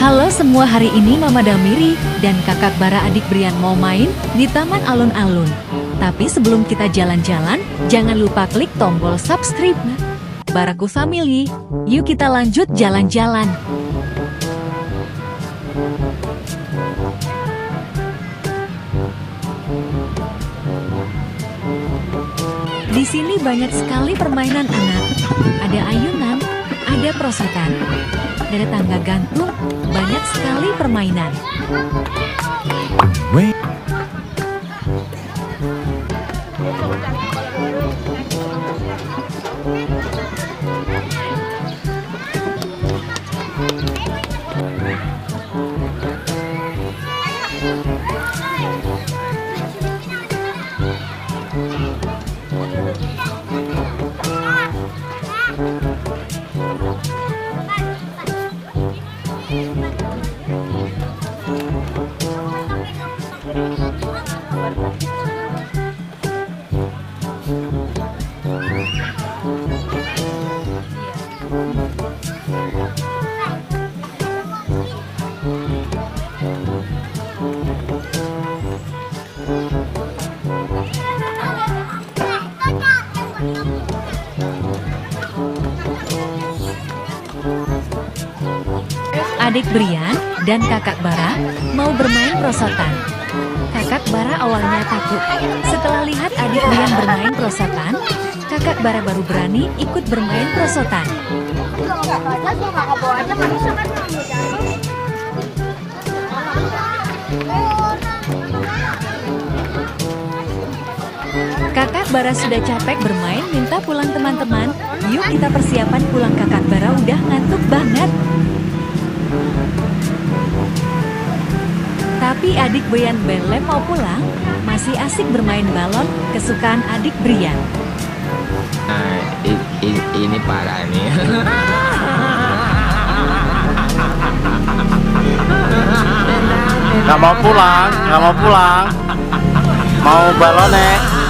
Halo semua, hari ini Mama Damiri dan kakak Bara adik Brian mau main di Taman Alun-Alun. Tapi sebelum kita jalan-jalan, jangan lupa klik tombol subscribe. Baraku Family, yuk kita lanjut jalan-jalan. Di sini banyak sekali permainan anak. Ada ayunan, ada perosotan, ada tangga gantung, banyak sekali permainan. Adik Brian dan kakak Bara mau bermain perosotan. Kakak Bara awalnya takut. Setelah lihat adik Brian bermain perosotan, kakak Bara baru berani ikut bermain perosotan. Kakak Bara sudah capek bermain, minta pulang teman-teman. Yuk kita persiapan pulang, kakak Bara udah ngantuk banget. Tapi adik Brian belum mau pulang, masih asik bermain balon kesukaan adik Brian. Nah, ini parah nih. Nggak mau pulang, mau balonnya.